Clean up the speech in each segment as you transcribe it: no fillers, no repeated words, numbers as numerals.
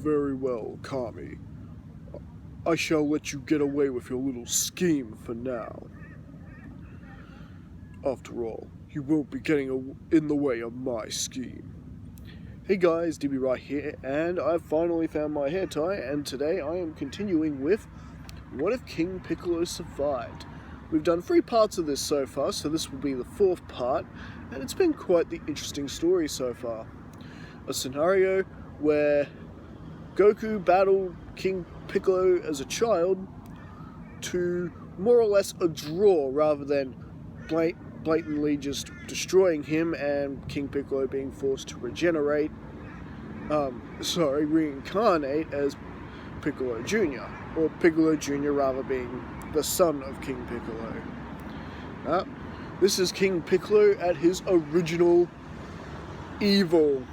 Very well, Kami. I shall let you get away with your little scheme for now. After all, you won't be getting in the way of my scheme. Hey guys, DB right here, and I've finally found my hair tie, and today I am continuing with What If King Piccolo Survived? We've done 3 parts of this so far, so this will be the 4th part, and it's been quite the interesting story so far. A scenario where Goku battled King Piccolo as a child to more or less a draw rather than blatantly just destroying him and King Piccolo being forced to reincarnate as Piccolo Jr. Or Piccolo Jr. rather being the son of King Piccolo. This is King Piccolo at his original evilest,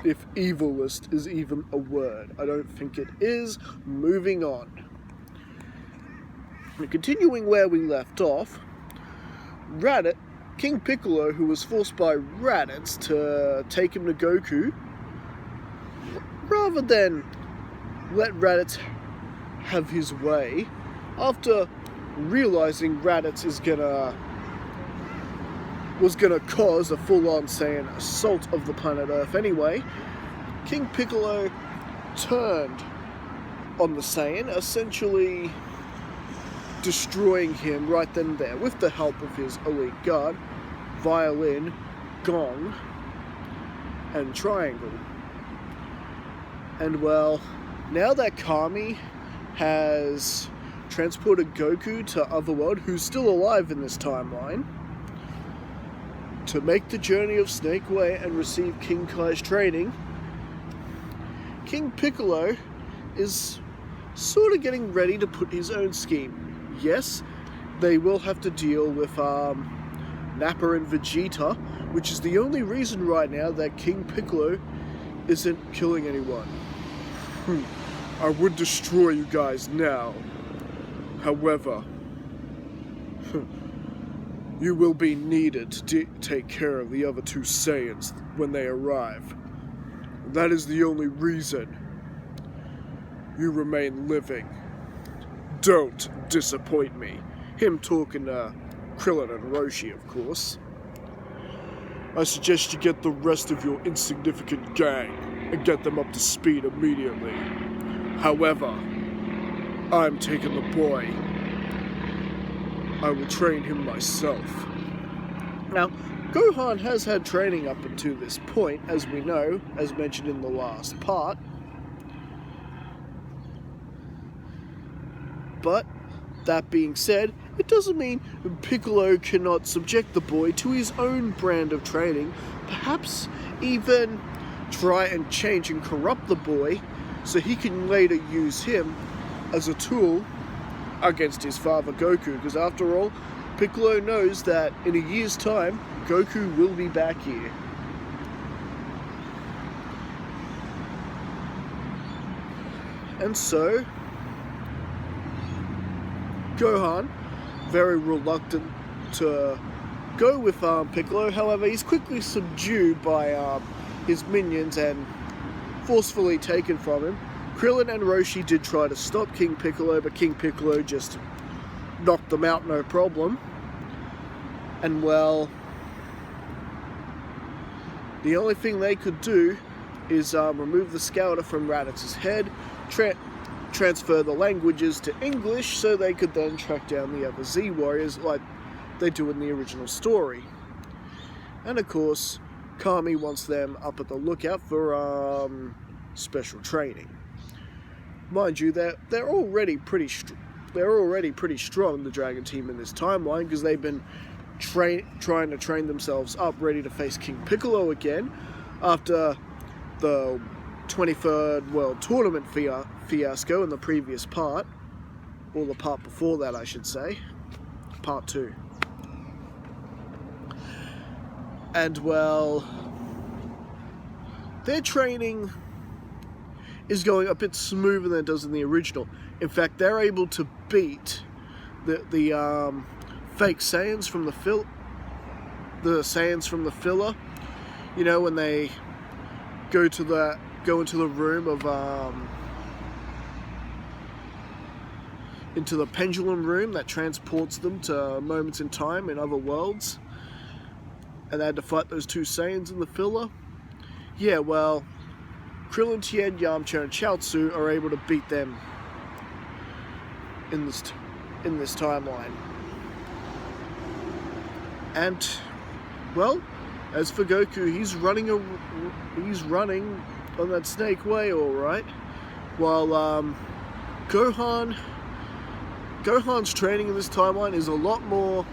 if evilest is even a word. I don't think it is. Moving on. Continuing where we left off, King Piccolo, who was forced by Raditz to take him to Goku, rather than let Raditz have his way, after realizing Raditz was gonna cause a full-on Saiyan assault of the planet Earth anyway, King Piccolo turned on the Saiyan, essentially destroying him right then and there with the help of his elite guard, Violin, Gong, and Triangle. And well, now that Kami has transported Goku to Otherworld, who's still alive in this timeline, to make the journey of Snake Way and receive King Kai's training, King Piccolo is sort of getting ready to put his own scheme. Yes, they will have to deal with Nappa and Vegeta, which is the only reason right now that King Piccolo isn't killing anyone. I would destroy you guys now. However, you will be needed to take care of the other 2 Saiyans when they arrive. That is the only reason you remain living. Don't disappoint me. Him talking to Krillin and Roshi, of course. I suggest you get the rest of your insignificant gang and get them up to speed immediately. However, I'm taking the boy. I will train him myself. Now, Gohan has had training up until this point, as we know, as mentioned in the last part. But, that being said, it doesn't mean Piccolo cannot subject the boy to his own brand of training, perhaps even try and change and corrupt the boy so he can later use him as a tool against his father Goku, because after all, Piccolo knows that in a year's time, Goku will be back here. And so, Gohan, very reluctant to go with Piccolo, however, he's quickly subdued by his minions and forcefully taken from him. Krillin and Roshi did try to stop King Piccolo, but King Piccolo just knocked them out no problem. And well, the only thing they could do is remove the scouter from Raditz's head, transfer the languages to English so they could then track down the other Z warriors like they do in the original story. And of course, Kami wants them up at the lookout for special training. Mind you, they're already pretty strong, the Dragon Team, in this timeline, because they've been trying to train themselves up ready to face King Piccolo again after the 23rd World Tournament fiasco in the previous part, or the part before that, I should say, part 2. And well, their training is going a bit smoother than it does in the original. In fact, they're able to beat the fake Saiyans from the Saiyans from the filler. You know, when they go to go into the room of into the pendulum room that transports them to moments in time in other worlds, and they had to fight those two Saiyans in the filler. Yeah, well, Krillin, Tien, Yamcha, and Chaozu are able to beat them in this timeline. And well, as for Goku, he's running on that snake way, all right. While Gohan's training in this timeline is a lot more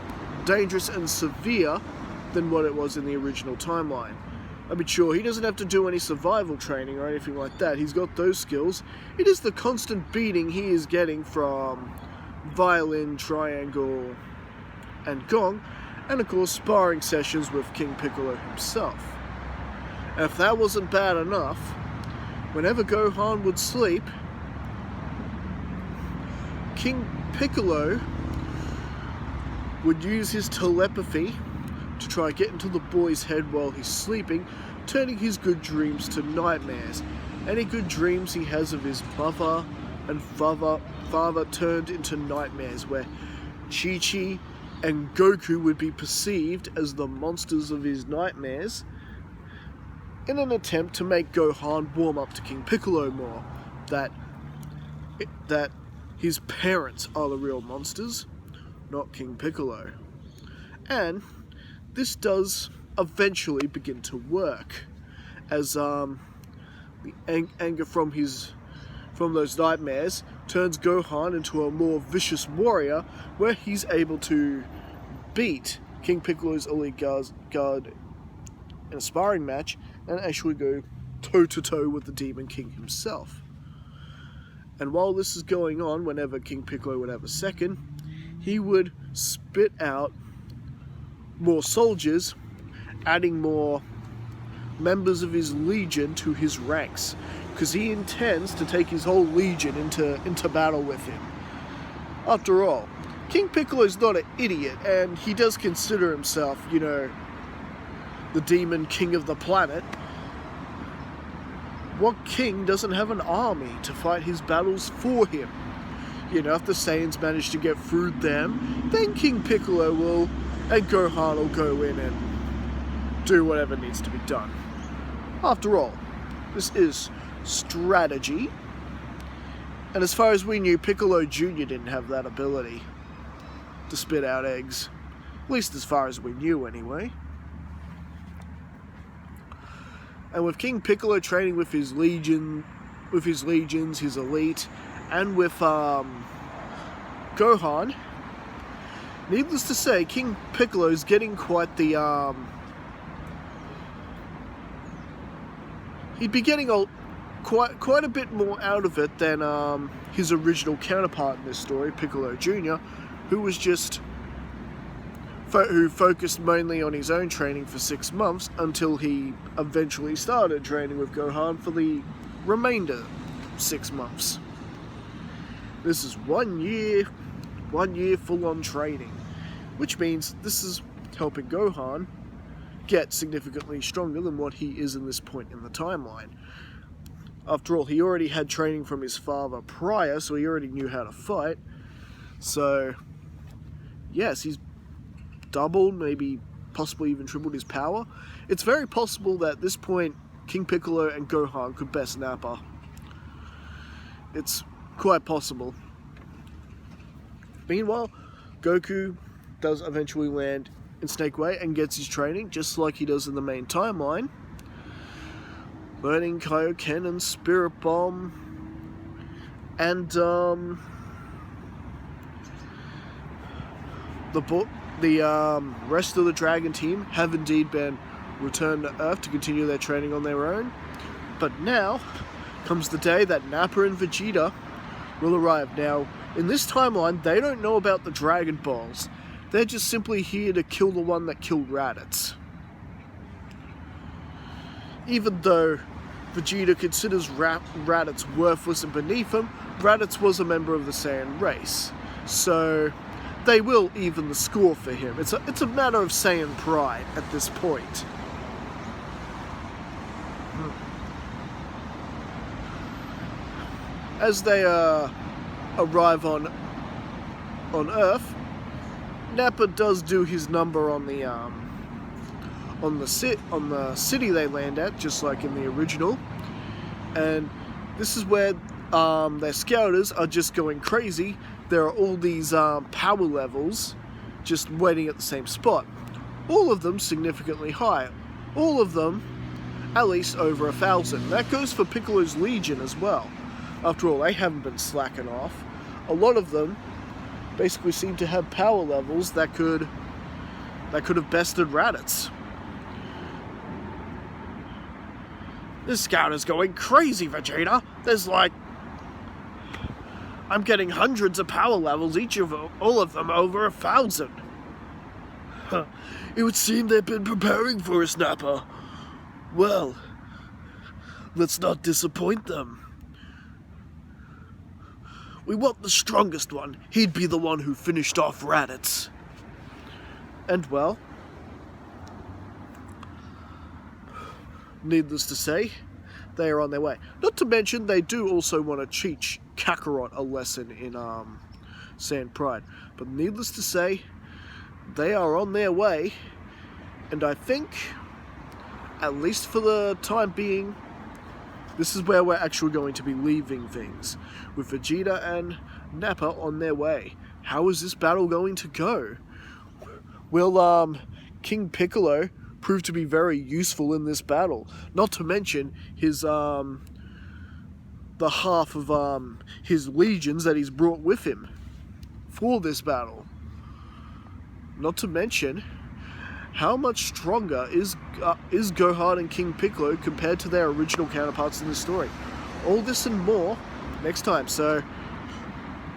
dangerous and severe than what it was in the original timeline. I mean, sure, he doesn't have to do any survival training or anything like that. He's got those skills. It is the constant beating he is getting from violin, triangle, and gong, and of course sparring sessions with King Piccolo himself. And if that wasn't bad enough, whenever Gohan would sleep, King Piccolo would use his telepathy to try to get into the boy's head while he's sleeping, turning his good dreams to nightmares. Any good dreams he has of his mother and father turned into nightmares, where Chi-Chi and Goku would be perceived as the monsters of his nightmares, in an attempt to make Gohan warm up to King Piccolo more, that his parents are the real monsters, not King Piccolo. And this does eventually begin to work, as the anger from those nightmares turns Gohan into a more vicious warrior, where he's able to beat King Piccolo's elite guard in a sparring match and actually go toe-to-toe with the Demon King himself. And while this is going on, whenever King Piccolo would have a second, he would spit out more soldiers, adding more members of his legion to his ranks, because he intends to take his whole legion into battle with him. After all, King Piccolo's not an idiot, and he does consider himself, the Demon King of the planet. What king doesn't have an army to fight his battles for him? If the Saiyans manage to get through them, then King Piccolo and Gohan will go in and do whatever needs to be done. After all, this is strategy. And as far as we knew, Piccolo Jr. didn't have that ability to spit out eggs. At least as far as we knew, anyway. And with King Piccolo training with his legions, his elite, and with Gohan, needless to say, King Piccolo's getting quite the he'd be getting quite a bit more out of it than his original counterpart in this story, Piccolo Jr., who was just who focused mainly on his own training for 6 months until he eventually started training with Gohan for the remainder 6 months. This is 1 year full-on training, which means this is helping Gohan get significantly stronger than what he is in this point in the timeline. After all, he already had training from his father prior, so he already knew how to fight. So, yes, he's doubled, maybe possibly even tripled his power. It's very possible that at this point, King Piccolo and Gohan could best Nappa. It's quite possible. Meanwhile, Goku does eventually land in Snake Way and gets his training, just like he does in the main timeline. Learning Kaioken and Spirit Bomb. And, the rest of the Dragon team have indeed been returned to Earth to continue their training on their own. But now comes the day that Nappa and Vegeta will arrive. Now, in this timeline, they don't know about the Dragon Balls. They're just simply here to kill the one that killed Raditz. Even though Vegeta considers Raditz worthless and beneath him, Raditz was a member of the Saiyan race. So they will even the score for him. It's a matter of Saiyan pride at this point. as they arrive on Earth, Nappa does do his number on the city they land at, just like in the original, and this is where their scouters are just going crazy. There are all these power levels just waiting at the same spot. All of them significantly higher. All of them at least over 1,000. That goes for Piccolo's Legion as well. After all, they haven't been slacking off. A lot of them basically seem to have power levels that could have bested Raditz. This scout is going crazy, Vegeta. There's like... I'm getting hundreds of power levels, all of them over 1,000. It would seem they've been preparing for us, Nappa. Well, let's not disappoint them. We want the strongest one. He'd be the one who finished off Raditz. And well, needless to say, they are on their way. Not to mention, they do also want to teach Kakarot a lesson in Sand Pride. But needless to say, they are on their way. And I think, at least for the time being, this is where we're actually going to be leaving things, with Vegeta and Nappa on their way. How is this battle going to go? Will King Piccolo prove to be very useful in this battle? Not to mention his the half of his legions that he's brought with him for this battle. Not to mention, how much stronger is Gohan and King Piccolo compared to their original counterparts in the story? All this and more next time. So,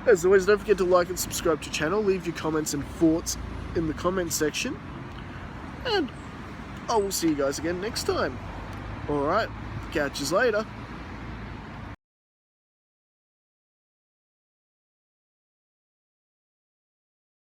as always, don't forget to like and subscribe to the channel. Leave your comments and thoughts in the comment section. And I will see you guys again next time. Alright, catch you later.